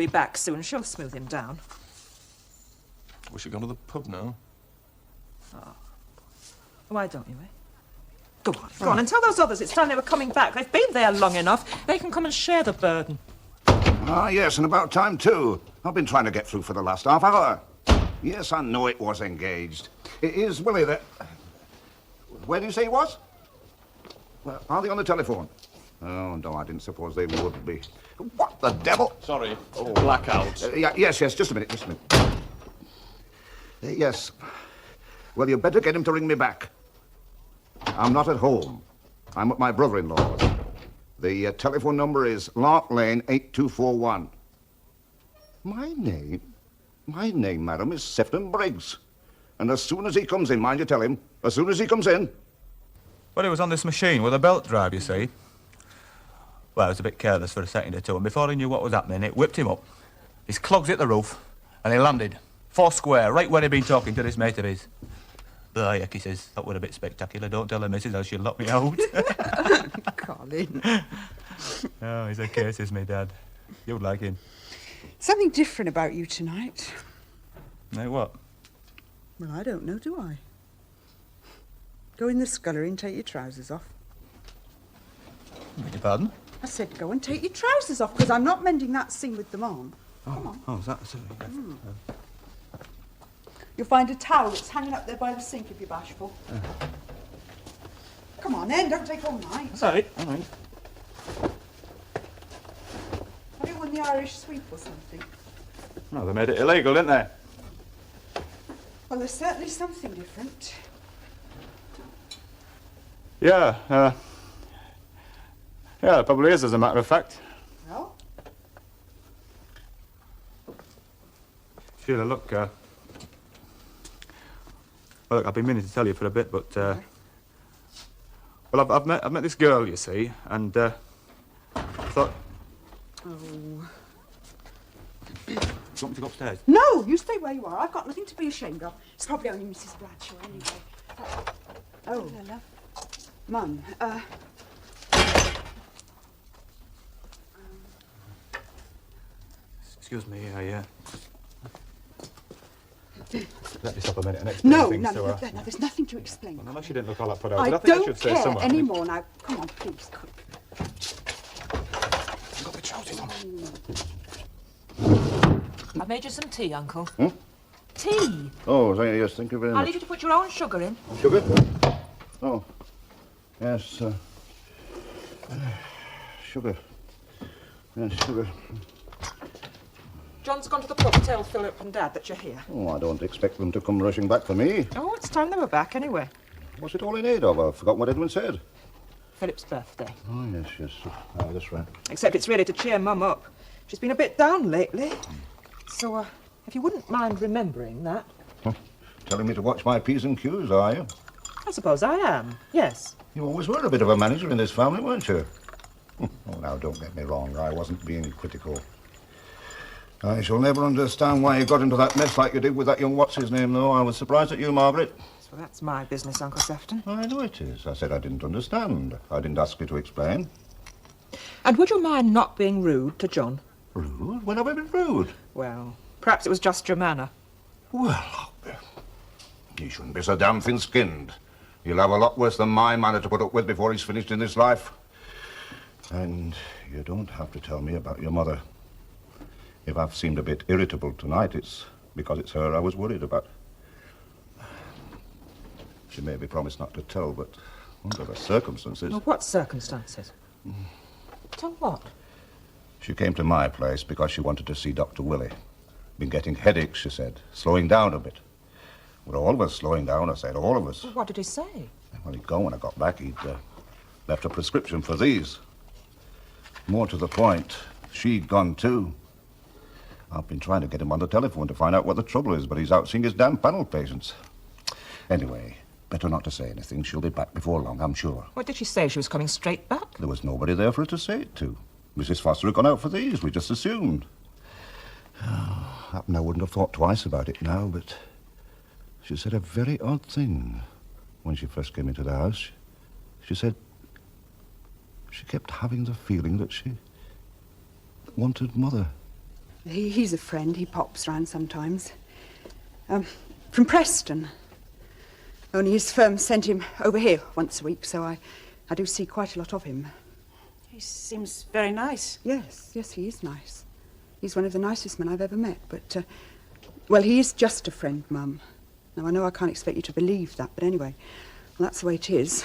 Be back soon. She'll smooth him down. We should go to the pub now. Oh. Why don't you, eh? Go on and tell those others it's time they were coming back. They've been there long enough. They can come and share the burden. Ah, yes, and about time, too. I've been trying to get through for the last half hour. Yes, I know it was engaged. Is Willie there? Where did you say he was? Well, are they on the telephone? Oh, no, I didn't suppose they would be. What the devil? Sorry. Oh. Blackout. Yes, just a minute. Yes. Well, you better get him to ring me back. I'm not at home. I'm at my brother-in-law's. The telephone number is Lark Lane 8241. My name, madam, is Sefton Briggs. And as soon as he comes in, mind you tell him, as soon as he comes in. Well, he was on this machine with a belt drive, you see. Well, I was a bit careless for a second or two, and before he knew what was happening, it whipped him up. His clogs hit the roof, and he landed, 4 square, right where he'd been talking to this mate of his. Oh, heck, he says, that was a bit spectacular. Don't tell the missus, else she'll lock me out. Colin. Oh, he's a case, is me dad. You'd like him. Something different about you tonight. Hey, what? Well, I don't know, do I? Go in the scullery and take your trousers off. Beg your pardon? I said go and take your trousers off, because I'm not mending that sing with them on. Come on. Oh, is that so? You'll find a towel that's hanging up there by the sink if you're bashful. Come on then, don't take all night. That's all right. Have you won the Irish sweep or something? No, they made it illegal, didn't they? Well, there's certainly something different. Yeah, it probably is, as a matter of fact. Well? Sheila, look, well, look, I've been meaning to tell you for a bit, but, well, I've met this girl, you see, and, I thought... Oh. Do you want me to go upstairs? No, you stay where you are. I've got nothing to be ashamed of. It's probably only Mrs. Bradshaw anyway. Oh, love. Mum, Excuse me, let me stop a minute and explain no, things to her. No, there's nothing to explain. Well, unless you didn't look all that put out. I but I think I don't should say care something. anymore now. Come on, please, quick. You've got the trousers on. I've made you some tea, Uncle. Tea? Oh, yes, thank you very I'll much. leave you to put your own sugar in. Sugar? Oh, yes, sugar. Yes, sugar. John's gone to the pub to tell Philip and Dad that you're here. Oh, I don't expect them to come rushing back for me. Oh, it's time they were back anyway. What's it all in aid of? I've forgotten what Edwin said. Philip's birthday. Oh, yes. Oh, that's right. Except it's really to cheer Mum up. She's been a bit down lately. So, if you wouldn't mind remembering that. Telling me to watch my P's and Q's, are you? I suppose I am, yes. You always were a bit of a manager in this family, weren't you? Oh, now, don't get me wrong. I wasn't being critical. I shall never understand why you got into that mess like you did with that young what's-his-name, though. I was surprised at you, Margaret. So that's my business, Uncle Sefton. I know it is. I said I didn't understand. I didn't ask you to explain. And would you mind not being rude to John? Rude? When have I been rude? Well, perhaps it was just your manner. Well, he shouldn't be so damn thin-skinned. He'll have a lot worse than my manner to put up with before he's finished in this life. And you don't have to tell me about your mother. If I've seemed a bit irritable tonight, it's because it's her I was worried about. She maybe promised not to tell, but under the circumstances... Well, what circumstances? Tell what? She came to my place because she wanted to see Dr. Willie. Been getting headaches, she said, slowing down a bit. We're all of us slowing down, I said, all of us. Well, what did he say? Well, he'd gone when I got back. He'd left a prescription for these. More to the point, she'd gone too. I've been trying to get him on the telephone to find out what the trouble is, but he's out seeing his damn panel patients. Anyway, better not to say anything. She'll be back before long, I'm sure. What did she say? She was coming straight back? There was nobody there for her to say it to. Mrs. Foster had gone out for these. We just assumed. I wouldn't have thought twice about it now, but she said a very odd thing when she first came into the house. She said she kept having the feeling that she wanted Mother. He's a friend. He pops round sometimes. From Preston. Only his firm sent him over here once a week, so I do see quite a lot of him. He seems very nice. Yes, he is nice. He's one of the nicest men I've ever met, but, well, he is just a friend, Mum. Now, I know I can't expect you to believe that, but anyway, well, that's the way it is.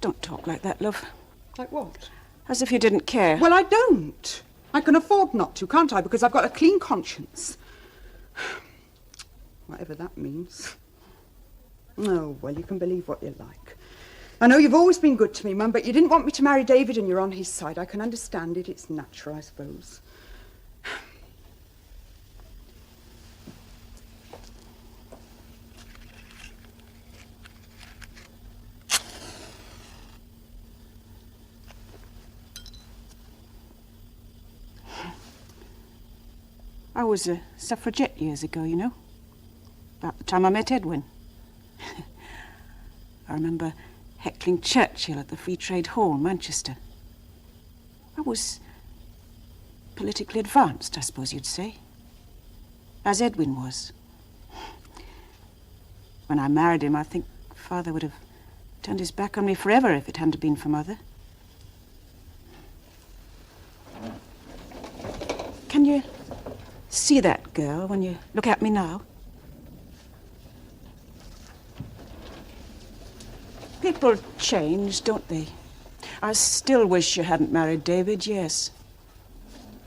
Don't talk like that, love. Like what? As if you didn't care. Well, I don't. I can afford not to, can't I? Because I've got a clean conscience. Whatever that means. Oh, well, you can believe what you like. I know you've always been good to me, Mum, but you didn't want me to marry David and you're on his side. I can understand it. It's natural, I suppose. I was a suffragette years ago, you know. About the time I met Edwin. I remember heckling Churchill at the Free Trade Hall, Manchester. I was politically advanced, I suppose you'd say. As Edwin was. When I married him, I think Father would have turned his back on me forever if it hadn't been for Mother. Can you see that girl when you look at me now? People change, don't they? I still wish you hadn't married David, yes.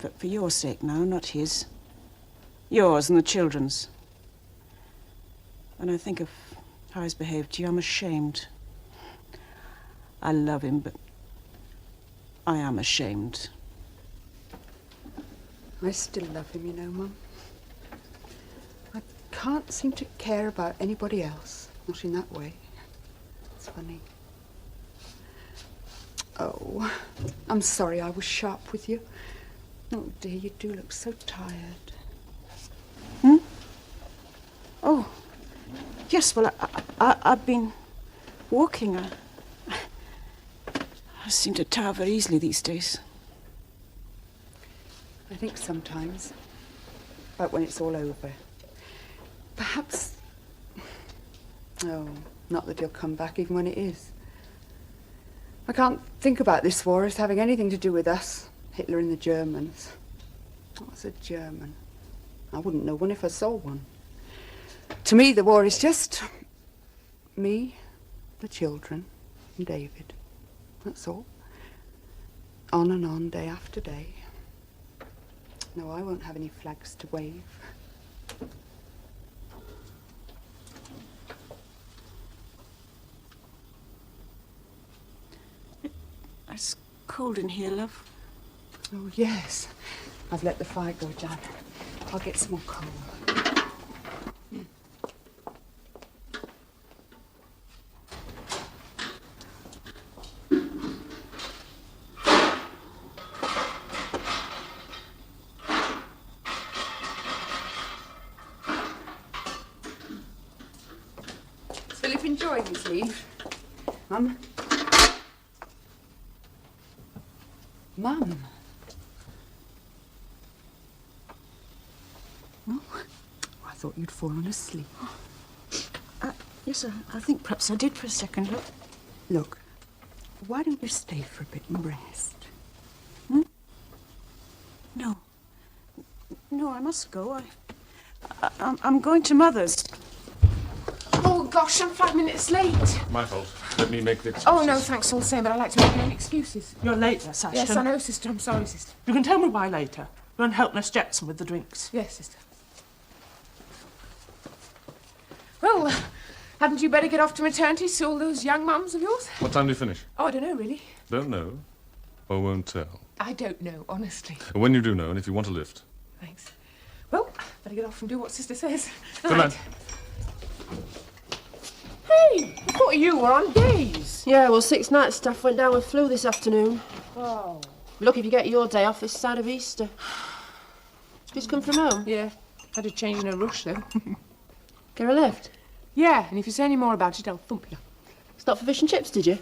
But for your sake now, not his. Yours and the children's. When I think of how he's behaved to you, I'm ashamed. I love him, but I am ashamed. I still love him, you know, Mum. I can't seem to care about anybody else. Not in that way. It's funny. Oh, I'm sorry I was sharp with you. Oh, dear, you do look so tired. Hmm? Oh, yes, well, I've been walking. I seem to tire very easily these days. I think sometimes, but when it's all over. Perhaps... Oh, not that you'll come back even when it is. I can't think about this war as having anything to do with us, Hitler and the Germans. What's a German? I wouldn't know one if I saw one. To me, the war is just me, the children, and David. That's all. On and on, day after day. No, I won't have any flags to wave. It's cold in here, love. Oh, yes. I've let the fire go down. I'll get some more coal. Is Philip enjoying his leave? Mum? Mum? Oh, I thought you'd fallen asleep. Yes, I think perhaps I did for a second, look. Look, why don't you stay for a bit and rest? No. No, I must go. I'm going to Mother's. Oh, gosh, I'm 5 minutes late. My fault. Let me make the excuses. Oh, no, thanks all the same, but I like to make no excuses. You're late, Sasha. Yes, I know, sister. I'm sorry, sister. You can tell me why later. Go and help Miss Jackson with the drinks. Yes, sister. Well, hadn't you better get off to maternity, see all those young mums of yours? What time do you finish? Oh, I don't know, really. Don't know, or won't tell. I don't know, honestly. When you do know, and if you want a lift. Thanks. Well, better get off and do what sister says. Good night. Hey, I thought you were on days. Yeah, well, 6 night staff went down with flu this afternoon. Oh. Lucky if you get your day off this side of Easter. Just come from home? Yeah, had to change in a rush, though. Get a lift? Yeah, and if you say any more about it, I'll thump you. Stop for fish and chips, did you?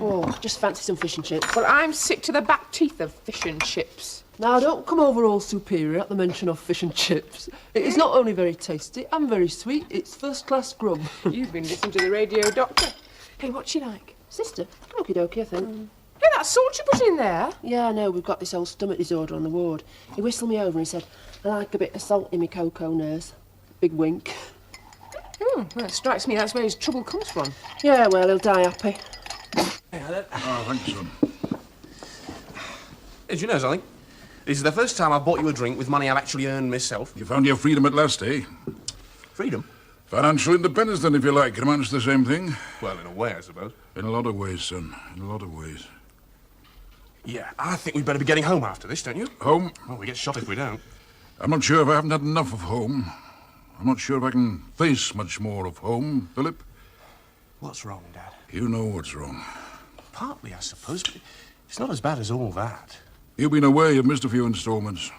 Oh, just fancy some fish and chips. Well, I'm sick to the back teeth of fish and chips. Now, don't come over all superior at the mention of fish and chips. It is not only very tasty and very sweet, it's first-class grub. You've been listening to the radio doctor. Hey, what's she like? Sister, okie dokie, I think. Hey, that salt you put in there. Yeah, I know, we've got this old stomach disorder on the ward. He whistled me over and said, I like a bit of salt in me cocoa, nurse. Big wink. Well, it strikes me that's where his trouble comes from. Yeah, well, he'll die happy. Oh, thanks, son. Did you know something? This is the first time I've bought you a drink with money I've actually earned myself. You found your freedom at last, eh? Freedom? Financial independence, then, if you like. It amounts to the same thing. Well, in a way, I suppose. In a lot of ways, son. In a lot of ways. Yeah, I think we'd better be getting home after this, don't you? Home? Well, we get shot if we don't. I'm not sure if I haven't had enough of home. I'm not sure if I can face much more of home, Philip. What's wrong, Dad? You know what's wrong. Partly, I suppose, but it's not as bad as all that. You've been away, you've missed a few installments.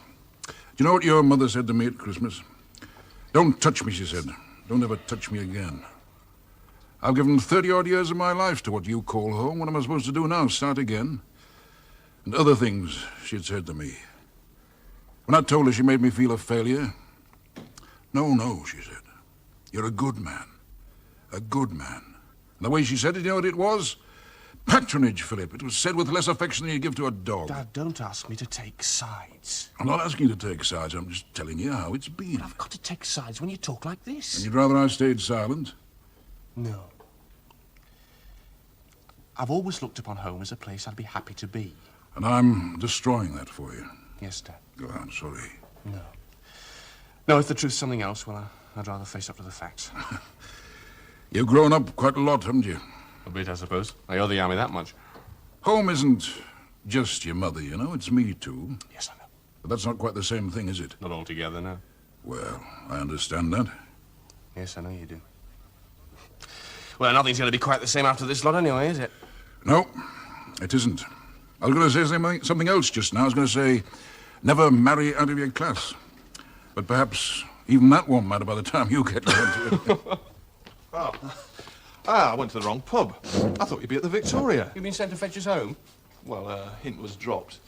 Do you know what your mother said to me at Christmas? Don't touch me, she said. Don't ever touch me again. I've given 30-odd years of my life to what you call home. What am I supposed to do now? Start again? And other things she'd said to me. When I told her, she made me feel a failure. No, she said. You're a good man. A good man. And the way she said it, you know what it was? Patronage, Philip. It was said with less affection than you give to a dog. Dad, don't ask me to take sides. I'm not asking you to take sides. I'm just telling you how it's been. But I've got to take sides when you talk like this. And you'd rather I stayed silent? No. I've always looked upon home as a place I'd be happy to be. And I'm destroying that for you. Yes, Dad. Oh, I'm sorry. No. No, if the truth's something else, well, I'd rather face up to the facts. You've grown up quite a lot, haven't you? A bit, I suppose. I owe the army that much. Home isn't just your mother, you know. It's me, too. Yes, I know. But that's not quite the same thing, is it? Not altogether, no. Well, I understand that. Yes, I know you do. Well, nothing's going to be quite the same after this lot anyway, is it? No, it isn't. I was going to say something else just now. I was going to say, never marry out of your class. But perhaps even that won't matter by the time you get around to it. I went to the wrong pub. I thought you'd be at the Victoria. You've been sent to fetch us home? Well, a hint was dropped.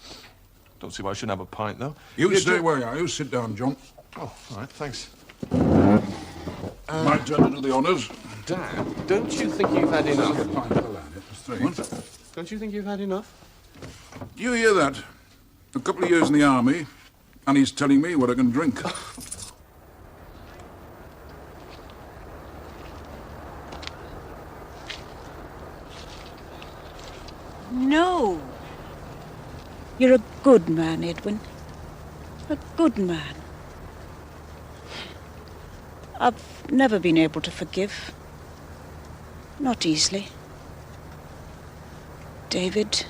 Don't see why I shouldn't have a pint, though. You stay where you are. You sit down, John. Oh, all right, thanks. My turn to do the honours. Dad, don't you think you've had enough? What? Don't you think you've had enough? Do you hear that? A couple of years in the army, and he's telling me what I can drink. No. You're a good man, Edwin. A good man. I've never been able to forgive. Not easily. David,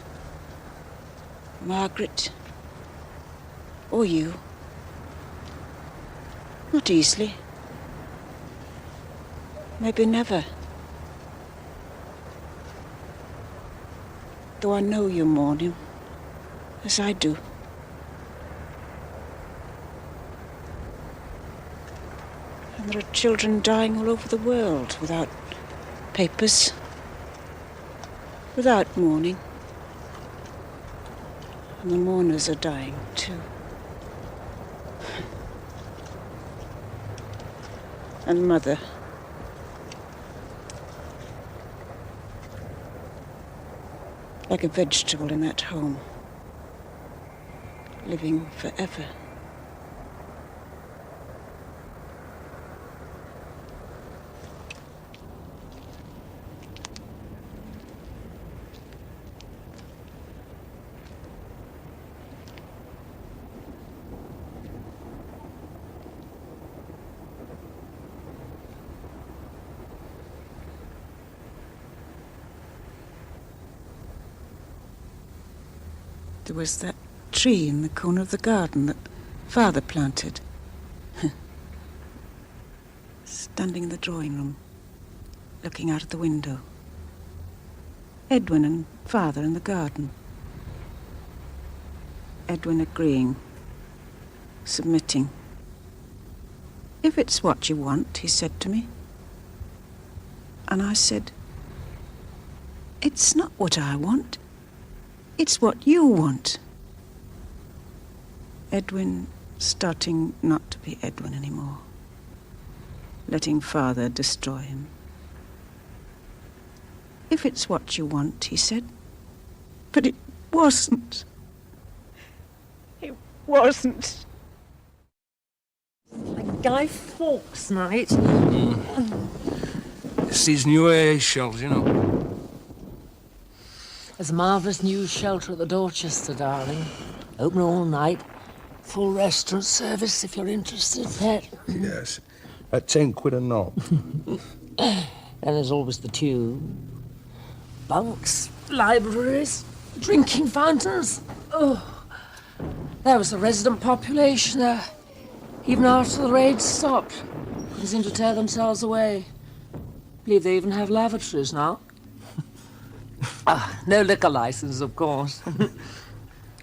Margaret, or you. Not easily. Maybe never. Though I know you mourn him, as I do. And there are children dying all over the world without papers, without mourning. And the mourners are dying too. And Mother. Like a vegetable in that home, living forever. There was that tree in the corner of the garden that Father planted. Standing in the drawing room, looking out of the window. Edwin and Father in the garden. Edwin agreeing, submitting. If it's what you want, he said to me. And I said, it's not what I want. It's what you want. Edwin starting not to be Edwin anymore. Letting Father destroy him. If it's what you want, he said. But it wasn't. It wasn't. Like Guy Fawkes night. It's these new AA shells, you know. There's a marvellous new shelter at the Dorchester, darling. Open all night. Full restaurant service if you're interested, pet. Yes. At 10 quid a knob. Then there's always the tube. Bunks, libraries, drinking fountains. Oh, there was the resident population there. Even after the raid stopped. They seem to tear themselves away. Believe they even have lavatories now. No liquor license, of course.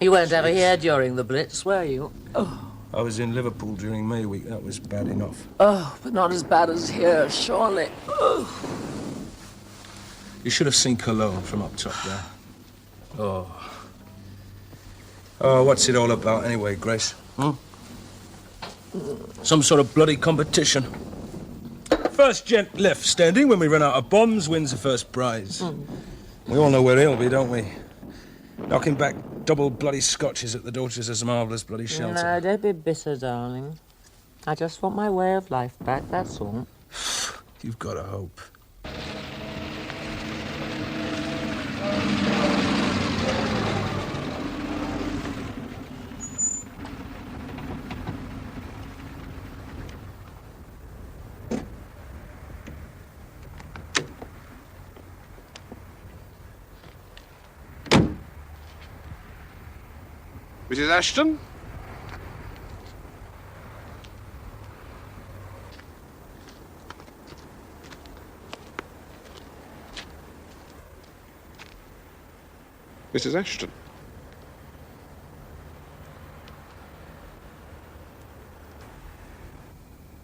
You weren't ever here during the Blitz, were you? Oh. I was in Liverpool during May week. That was bad enough. Oh, but not as bad as here, surely. Oh. You should have seen Cologne from up top there. Oh. Oh, what's it all about anyway, Grace? Hmm? Some sort of bloody competition. First gent left standing when we run out of bombs wins the first prize. We all know where he'll be, don't we? Knocking back double bloody scotches at the Dorchester's marvellous bloody shelter. No, don't be bitter, darling. I just want my way of life back, that's all. You've got to hope. Mrs. Ashton? Mrs. Ashton?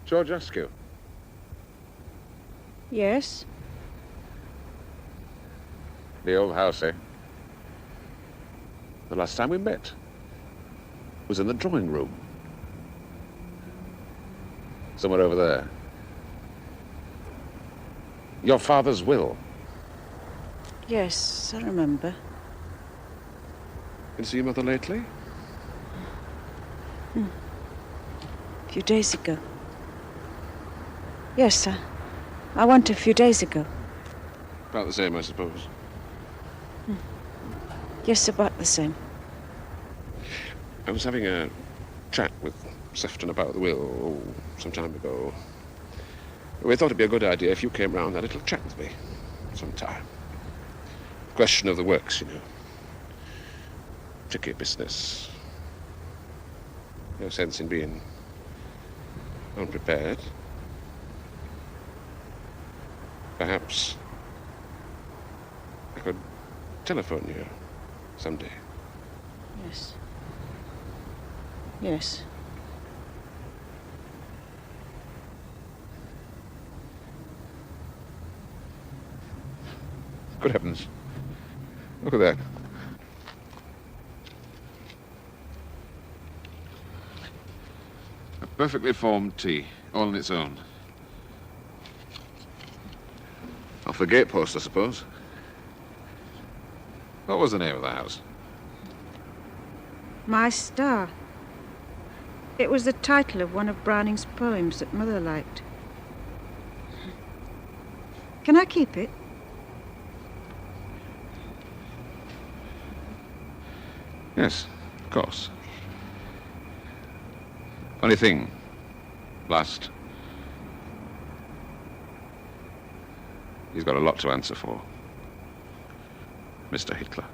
George Askew? Yes? The old house, eh? The last time we met was in the drawing room. Somewhere over there. Your father's will. Yes, I remember. Been to see your mother lately? A few days ago. Yes, sir. I went a few days ago. About the same, I suppose. Yes, about the same. I was having a chat with Sefton about the will some time ago. We thought it'd be a good idea if you came round and had a little chat with me sometime. Question of the works, you know. Tricky business. No sense in being unprepared. Perhaps I could telephone you someday. Yes. Yes. Good heavens. Look at that. A perfectly formed T, all on its own. Off the gatepost, I suppose. What was the name of the house? My Star. It was the title of one of Browning's poems that Mother liked. Can I keep it? Yes, of course. Funny thing, last. He's got a lot to answer for. Mr. Hitler.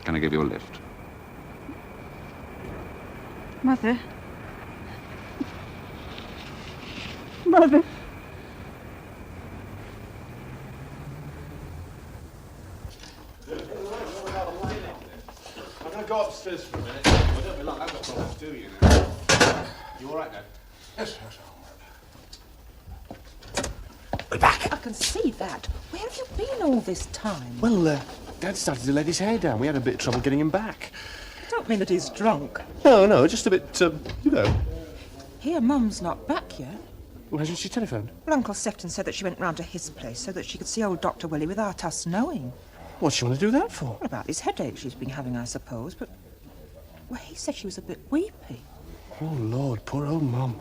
Can I give you a lift? Mother. Mother. I'm going to go upstairs for a minute. Well, don't be long. I've got something to do, you know. You all right, Dad? Yes, yes, We're back. I can see that. Where have you been all this time? Well, Dad started to let his hair down. We had a bit of trouble getting him back. I don't mean that he's drunk. No, just a bit, you know. Here, Mum's not back yet. Well, hasn't she telephoned? Well, Uncle Sefton said that she went round to his place so that she could see old Dr. Willie without us knowing. What's she want to do that for? What about this headache she's been having, I suppose, but... Well, he said she was a bit weepy. Oh, Lord, poor old Mum.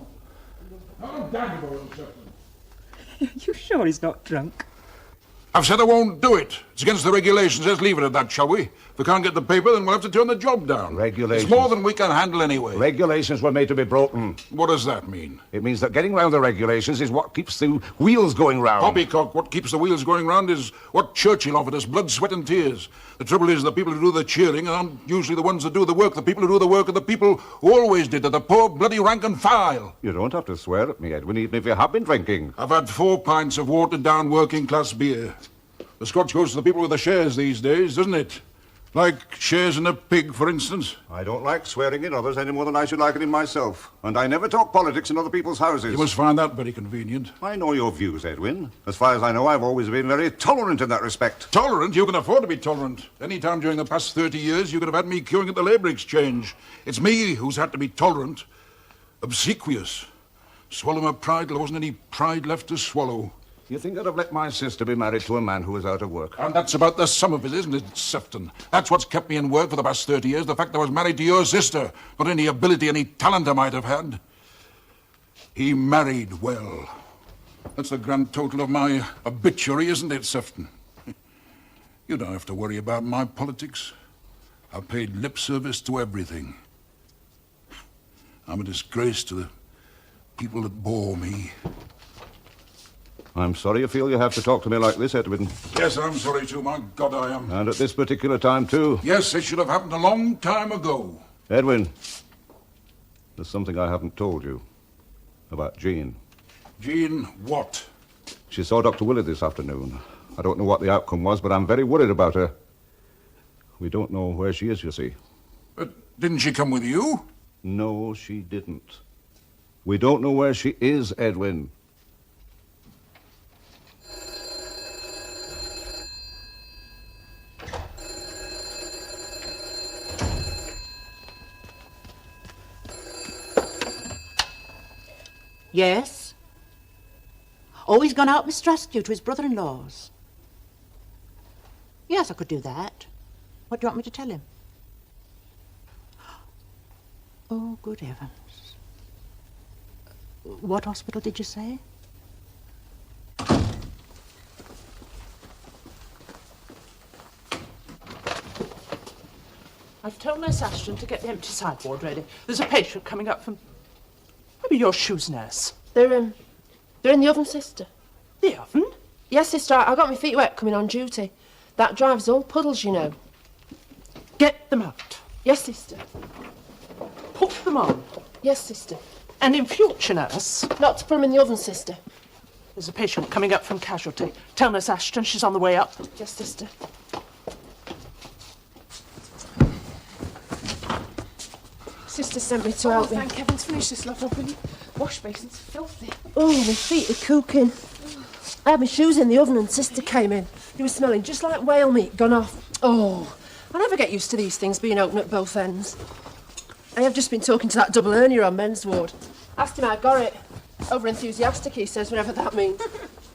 You sure he's not drunk? I've said I won't do it. It's against the regulations. Let's leave it at that, shall we? If we can't get the paper, then we'll have to turn the job down. Regulations. It's more than we can handle anyway. Regulations were made to be broken. What does that mean? It means that getting round the regulations is what keeps the wheels going round. Poppycock, what keeps the wheels going round is what Churchill offered us, blood, sweat and tears. The trouble is the people who do the cheering aren't usually the ones that do the work. The people who do the work are the people who always did it, the poor bloody rank and file. You don't have to swear at me, Edwin, even if you have been drinking. I've had 4 pints of watered-down working-class beer. The Scotch goes to the people with the shares these days, doesn't it? Like shares in a pig, for instance. I don't like swearing in others any more than I should like it in myself. And I never talk politics in other people's houses. You must find that very convenient. I know your views, Edwin. As far as I know, I've always been very tolerant in that respect. Tolerant? You can afford to be tolerant. Any time during the past 30 years, you could have had me queuing at the Labour Exchange. It's me who's had to be tolerant. Obsequious. Swallow my pride till there wasn't any pride left to swallow. You think I'd have let my sister be married to a man who was out of work? And that's about the sum of it, isn't it, Sefton? That's what's kept me in work for the past 30 years, the fact that I was married to your sister, not any ability, any talent I might have had. He married well. That's the grand total of my obituary, isn't it, Sefton? You don't have to worry about my politics. I've paid lip service to everything. I'm a disgrace to the people that bore me. I'm sorry you feel you have to talk to me like this, Edwin. Yes, I'm sorry too. My God, I am. And at this particular time, too. Yes, it should have happened a long time ago. Edwin, there's something I haven't told you about Jean. Jean what? She saw Dr. Willie this afternoon. I don't know what the outcome was, but I'm very worried about her. We don't know where she is, you see. But didn't she come with you? No, she didn't. We don't know where she is, Edwin. Yes? Oh, he's gone out with Straskew to his brother-in-law's. Yes, I could do that. What do you want me to tell him? Oh, good heavens. What hospital did you say? I've told Nurse Ashton to get the empty sideboard ready. There's a patient coming up from... Maybe your shoes, Nurse. They're in the oven, sister. The oven? Yes, sister, I got my feet wet coming on duty. That drive's all puddles, you know. Get them out. Yes, sister. Put them on. Yes, sister. And in future, Nurse... Not to put them in the oven, sister. There's a patient coming up from casualty. Tell Nurse Ashton she's on the way up. Yes, sister. Sister sent me to help me. Thank heavens, finish this lot up, will you? Wash basin's filthy. Oh, my feet are cooking. I had my shoes in the oven and sister came in. They were smelling just like whale meat gone off. Oh, I never get used to these things being open at both ends. I have just been talking to that double hernia on men's ward. Asked him how I got it. Over-enthusiastic, he says, whatever that means.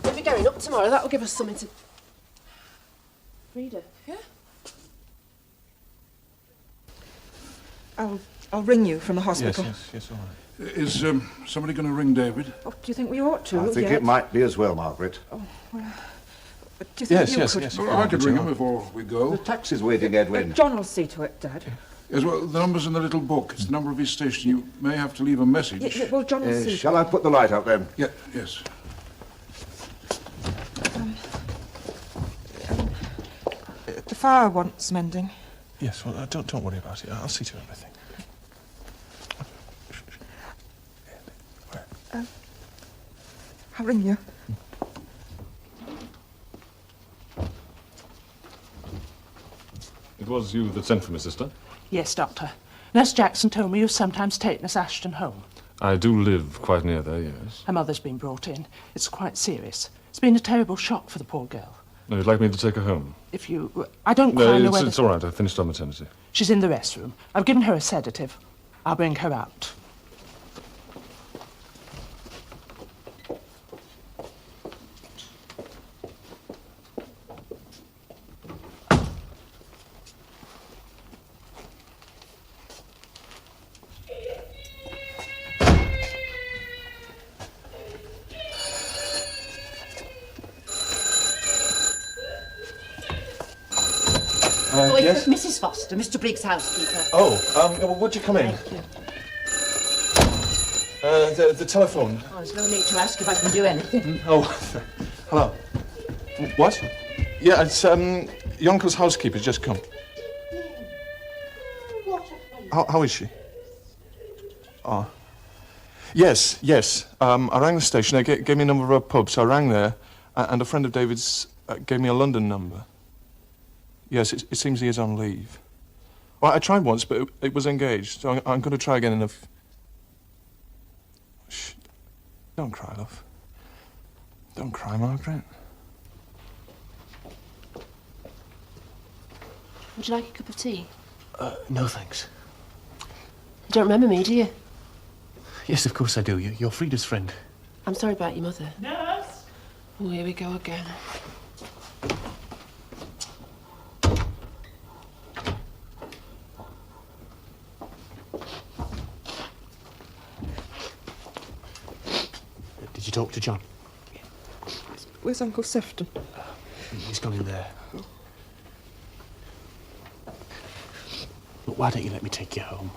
We'll be going up tomorrow. That'll give us something to... Frida? Yeah? I'll ring you from the hospital. Yes, all right. Is somebody going to ring David? Oh, do you think we ought to? I think it might be as well, Margaret. Oh, well... Do you think you could... Yes. Well, I could ring him before we go. The taxi's waiting, Edwin. John will see to it, Dad. Yes, well, the number's in the little book. It's the number of his station. You may have to leave a message. Yeah, well, John will see. Shall I put the light out, then? Yeah, yes. The fire wants mending. Yes, well, don't worry about it. I'll see to everything. I'll ring you. It was you that sent for me, sister? Yes, Doctor. Nurse Jackson told me you sometimes take Nurse Ashton home. I do live quite near there, yes. Her mother's been brought in. It's quite serious. It's been a terrible shock for the poor girl. No, you'd like me to take her home? If you... I don't quite know No, whether... it's all right. I finished on maternity. She's in the restroom. I've given her a sedative. I'll bring her out. It's Mrs. Foster, Mr. Briggs' housekeeper. Oh, would you come in? Thank you. The telephone. Oh, there's no need to ask if I can do anything. Oh, hello. What? Yeah, it's, your uncle's housekeeper's just come. How is she? Oh. Yes. I rang the station. They gave me a number of a pub, so I rang there, and a friend of David's gave me a London number. Yes, it seems he is on leave. Well, I tried once, but it was engaged, so I'm going to try again in a... Shh. Don't cry, love. Don't cry, Margaret. Would you like a cup of tea? No, thanks. You don't remember me, do you? Yes, of course I do. You're Frida's friend. I'm sorry about your mother. Nurse! Oh, here we go again. Did you talk to John? Where's Uncle Sefton? He's gone in there. Look, why don't you let me take you home?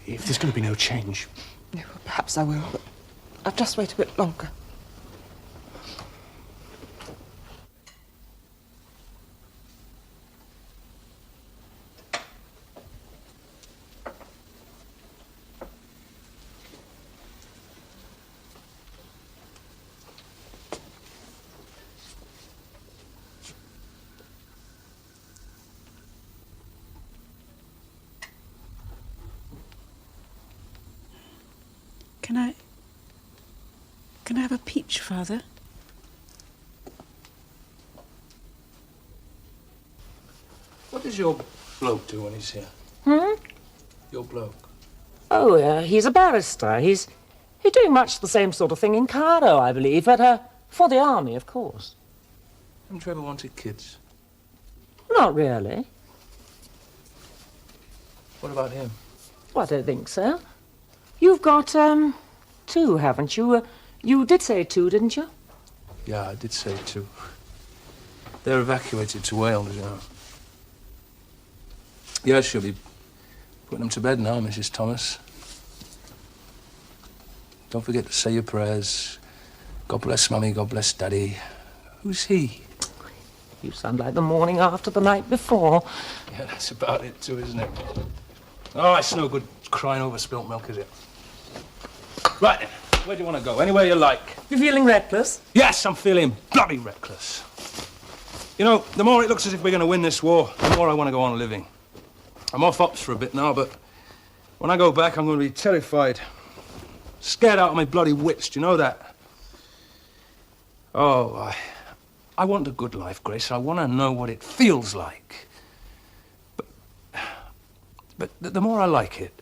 If there's going to be no change. Yeah, well, perhaps I will, but I'll just wait a bit longer. Can I have a peach, Father? What does your bloke do when he's here? Your bloke? Oh, he's a barrister. He's doing much the same sort of thing in Cairo, I believe, but for the army, of course. Haven't you ever wanted kids? Not really. What about him? Well, I don't think so. You've got, two, haven't you? You did say two, didn't you? Yeah, I did say two. They're evacuated to Wales, you know. Yeah, she'll be putting them to bed now, Mrs. Thomas. Don't forget to say your prayers. God bless Mummy, God bless Daddy. Who's he? You sound like the morning after the night before. Yeah, that's about it too, isn't it? Oh, it's no good crying over spilt milk, is it? Right then, where do you want to go? Anywhere you like. You feeling reckless? Yes, I'm feeling bloody reckless. You know, the more it looks as if we're going to win this war, the more I want to go on living. I'm off ops for a bit now, but when I go back, I'm going to be terrified. Scared out of my bloody wits, do you know that? Oh, I want a good life, Grace. I want to know what it feels like. But the more I like it,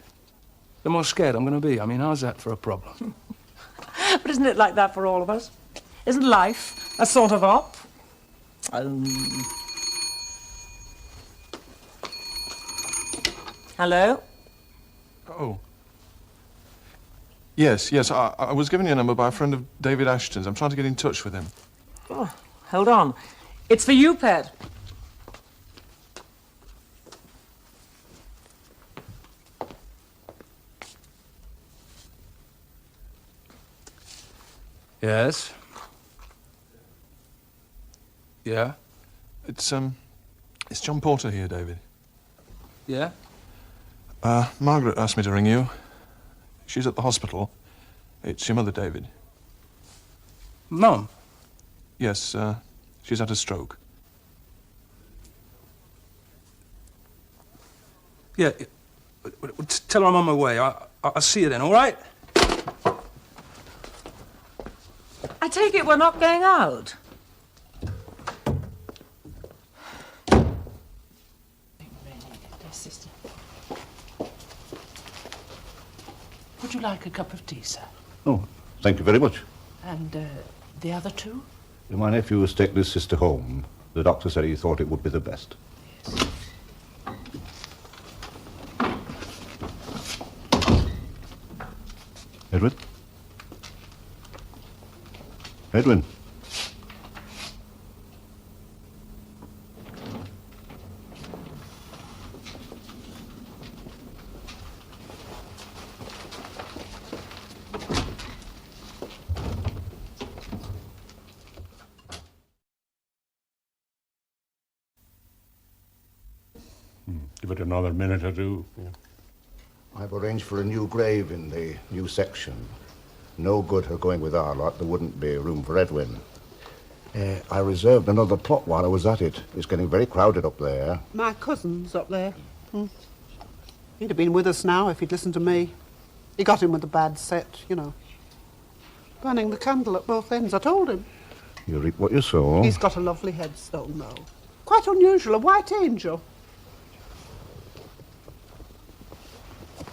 the more scared I'm going to be. I mean, how's that for a problem? But isn't it like that for all of us? Isn't life a sort of op? Hello? Oh. Yes. I was given your number by a friend of David Ashton's. I'm trying to get in touch with him. Oh, hold on. It's for you, Pet. Yes? Yeah? It's John Porter here, David. Yeah? Margaret asked me to ring you. She's at the hospital. It's your mother, David. Mum? Yes, she's had a stroke. Yeah. Tell her I'm on my way. I'll see you then, all right? I take it we're not going out. Would you like a cup of tea, sir? Oh, thank you very much. And the other two? My nephew has taken his sister home. The doctor said he thought it would be the best. Edwin? Edwin? Give it another minute or two. Yeah. I've arranged for a new grave in the new section. No good her going with our lot. There wouldn't be room for Edwin. I reserved another plot while I was at it. It's getting very crowded up there. My cousin's up there. He'd have been with us now if he'd listened to me. He got him with a bad set, you know. Burning the candle at both ends, I told him. You reap what you sow. He's got a lovely headstone, though. Quite unusual, a white angel.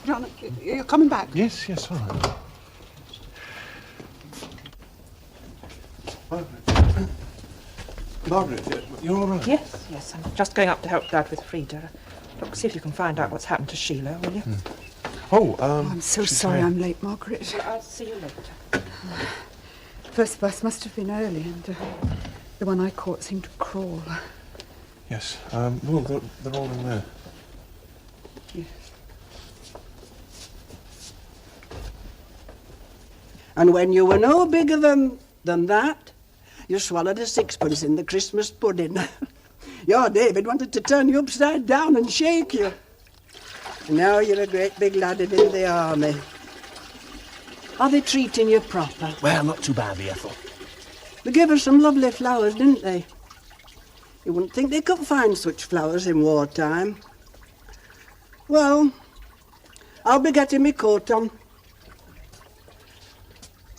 John, you're coming back? Yes, all right. Margaret, you're all right? Yes, I'm just going up to help Dad with Frida. Look, see if you can find out what's happened to Sheila, will you? Oh, I'm so sorry I'm late, Margaret. I'll see you later. First bus must have been early, and the one I caught seemed to crawl. Yes, well, they're all in there. Yes. And when you were no bigger than that, you swallowed a sixpence in the Christmas pudding. Your David wanted to turn you upside down and shake you. And now you're a great big lad in the army. Are they treating you proper? Well, not too badly, Ethel. They gave us some lovely flowers, didn't they? You wouldn't think they could find such flowers in wartime. Well, I'll be getting my coat on.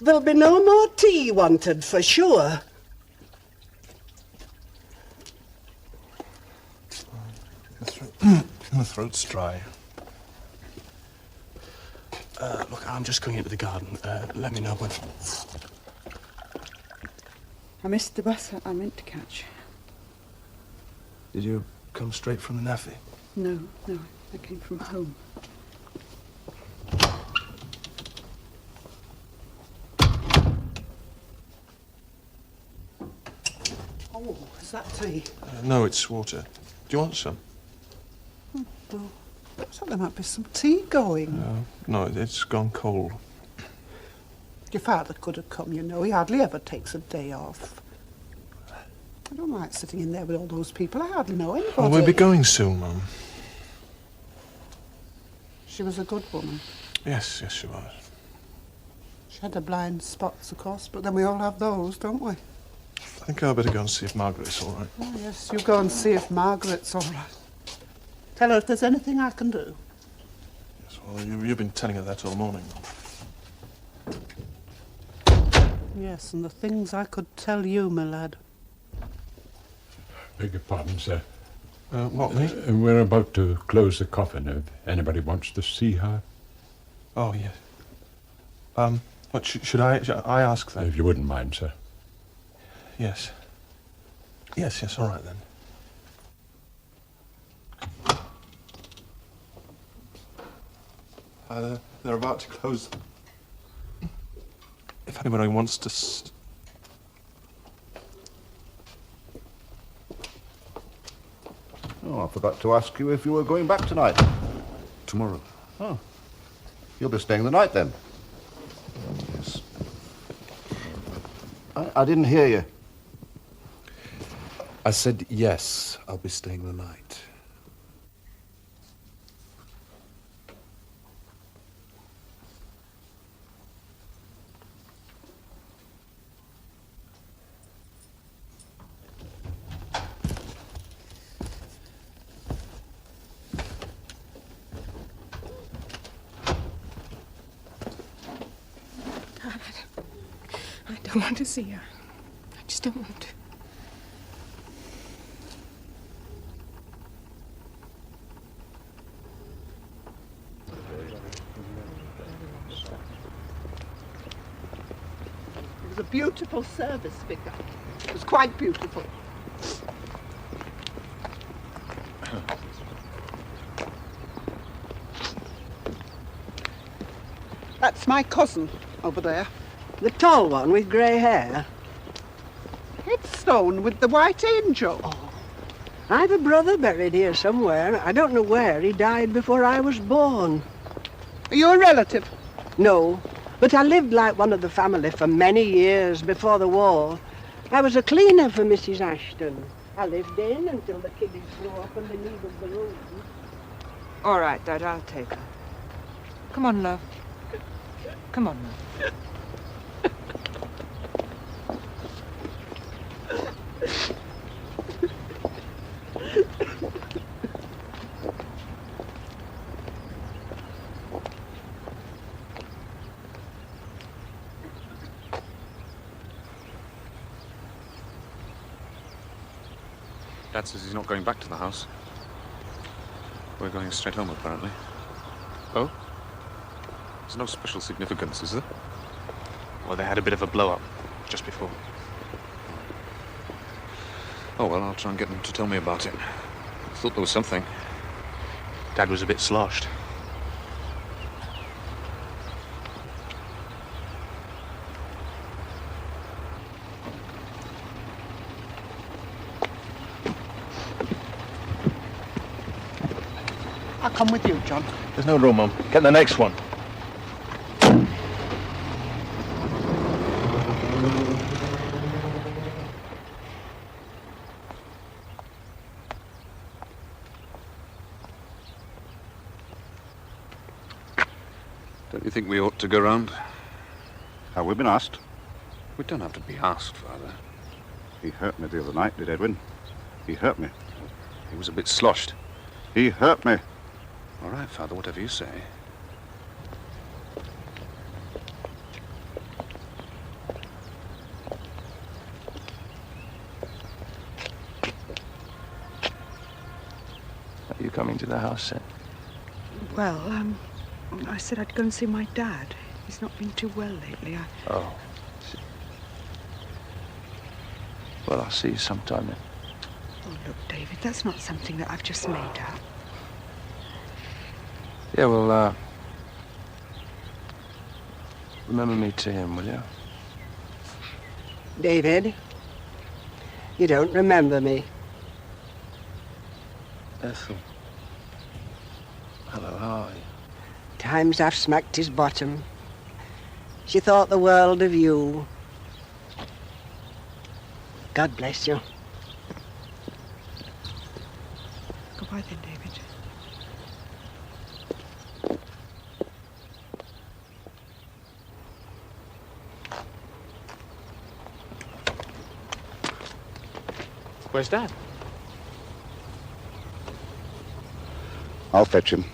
There'll be no more tea wanted, for sure. My throat's dry. Look, I'm just going into the garden. Let me know when. I missed the bus I meant to catch. Did you come straight from the Naffy? No, I came from home. Oh, is that tea? No, it's water. Do you want some? Well, I thought there might be some tea going. No, it's gone cold. Your father could have come, you know. He hardly ever takes a day off. I don't like sitting in there with all those people. I hardly know anybody. Well, we'll be going soon, Mum. She was a good woman. Yes, she was. She had her blind spots, of course, but then we all have those, don't we? I think I'd better go and see if Margaret's all right. Oh, yes, you go and see if Margaret's all right. Tell her if there's anything I can do. Yes, well, you've been telling her that all morning. Yes, and the things I could tell you, my lad. Beg your pardon, sir. What, me? We're about to close the coffin if anybody wants to see her. Oh, yes. What, should I ask them? If you wouldn't mind, sir. Yes. Yes, all right then. They're about to close. If anybody wants to... Oh, I forgot to ask you if you were going back tonight. Tomorrow. Oh. You'll be staying the night then? Yes. I didn't hear you. I said yes, I'll be staying the night. I don't want to see her. I just don't want to. was a beautiful service figure. It was quite beautiful. That's my cousin over there. The tall one with grey hair? Headstone with the white angel. Oh. I've a brother buried here somewhere. I don't know where. He died before I was born. Are you a relative? No, but I lived like one of the family for many years before the war. I was a cleaner for Mrs. Ashton. I lived in until the kiddies grew up and they needed the room. All right, Dad, I'll take her. Come on, love. Come on, love. Dad says he's not going back to the house. We're going straight home, apparently. Oh? There's no special significance, is there? Well, they had a bit of a blow-up just before. Oh, well, I'll try and get them to tell me about it. I thought there was something. Dad was a bit sloshed. I'll come with you, John. There's no room, Mum. Get the next one. Don't you think we ought to go round? Have we been asked? We don't have to be asked, Father. He hurt me the other night, did Edwin? He hurt me. He was a bit sloshed. He hurt me. All right, Father, whatever you say. Are you coming to the house, then? Well, I said I'd go and see my dad. He's not been too well lately. Oh. Well, I'll see you sometime then. Oh, look, David, that's not something that I've just made up. Yeah, well, remember me to him, will you? David, you don't remember me. Ethel. Hello, how are you? Times I've smacked his bottom. She thought the world of you. God bless you. Goodbye then, David. Where's Dad? I'll fetch him.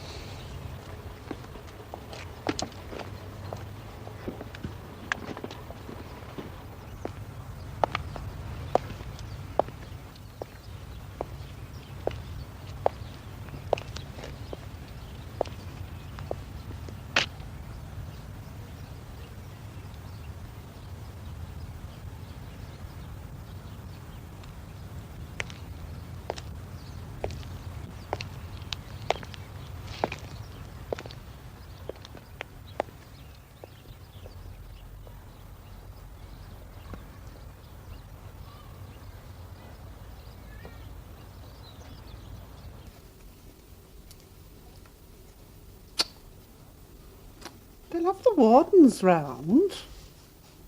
They'll have the wardens round.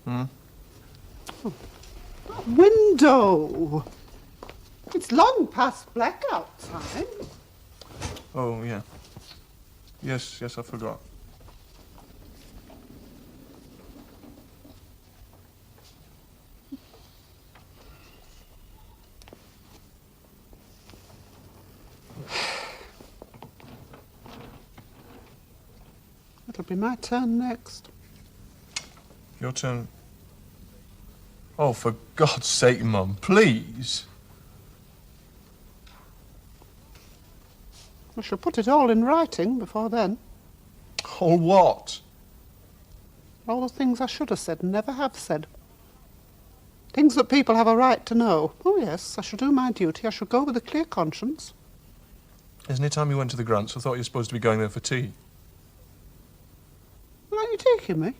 Hmm? Oh, that window. It's long past blackout time. Oh, yeah. Yes, I forgot. It'll be my turn next. Your turn. Oh, for God's sake, Mum, please. I shall put it all in writing before then. All what? All the things I should have said and never have said. Things that people have a right to know. Oh, yes, I shall do my duty. I shall go with a clear conscience. Isn't it time you went to the Grants? I thought you were supposed to be going there for tea. Well, aren't you taking me?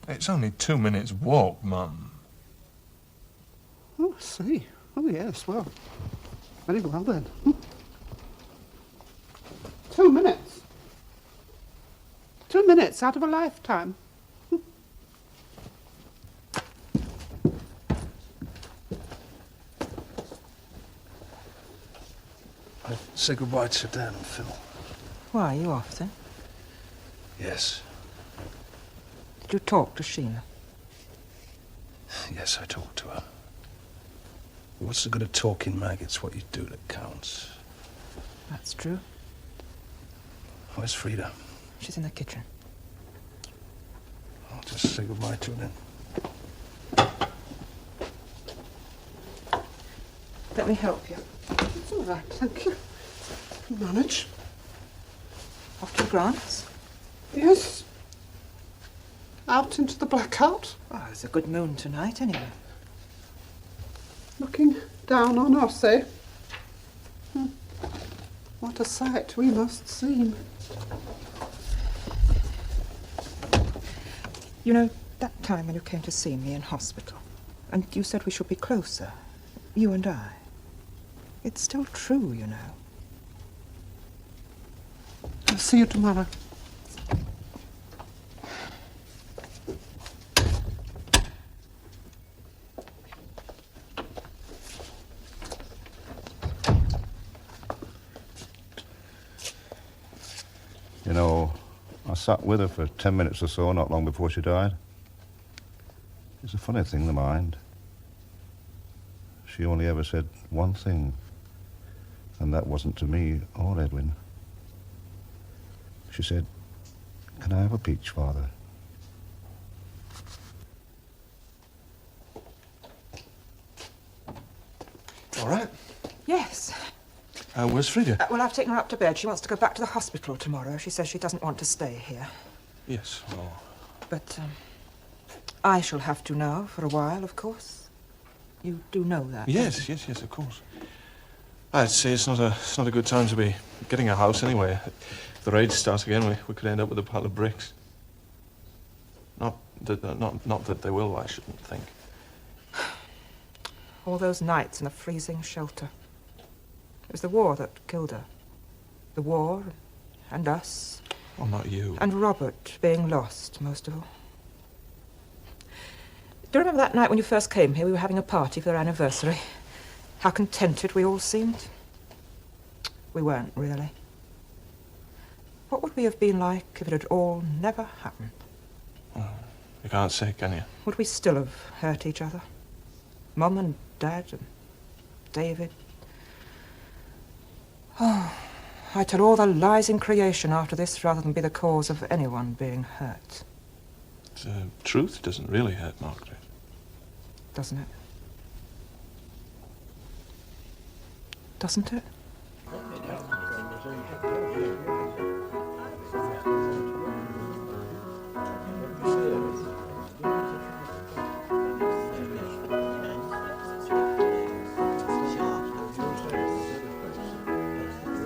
It's only 2 minutes' walk, Mum. Oh, I see. Oh, yes, well. Very well, then. 2 minutes. 2 minutes out of a lifetime. Say goodbye to Dan and Phil. Why, are you off then? Yes. Did you talk to Sheila? Yes, I talked to her. What's the good of talking, Mag? It's what you do that counts. That's true. Where's Frida? She's in the kitchen. I'll just say goodbye to her then. Let me help you. It's all right, thank you. Manage. Off to the Grants? Yes. Out into the blackout. Oh, it's a good moon tonight, anyway. Looking down on us, eh? What a sight we must see. You know, that time when you came to see me in hospital, and you said we should be closer, you and I. It's still true, you know. I'll see you tomorrow. You know, I sat with her for 10 minutes or so not long before she died. It's a funny thing, the mind. She only ever said one thing, and that wasn't to me or Edwin. She said, "Can I have a peach, Father?" All right. Yes. Where's Frida? Well, I've taken her up to bed. She wants to go back to the hospital tomorrow. She says she doesn't want to stay here. Yes, well... But, I shall have to now for a while, of course. You do know that, Yes, yes, of course. I'd say it's not a good time to be getting a house anyway. If the raids start again, we could end up with a pile of bricks. Not that they will, I shouldn't think. All those nights in a freezing shelter. It was the war that killed her. The war, and us. Well, not you. And Robert being lost, most of all. Do you remember that night when you first came here? We were having a party for their anniversary. How contented we all seemed. We weren't, really. What would we have been like if it had all never happened? Oh, you can't say, can you? Would we still have hurt each other? Mum and Dad and David. Oh, I'd tell all the lies in creation after this rather than be the cause of anyone being hurt. The truth doesn't really hurt, Margaret. Doesn't it? Doesn't it?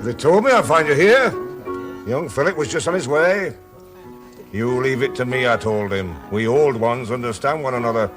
They told me I'd find you here. Young Philip was just on his way. You leave it to me, I told him. We old ones understand one another.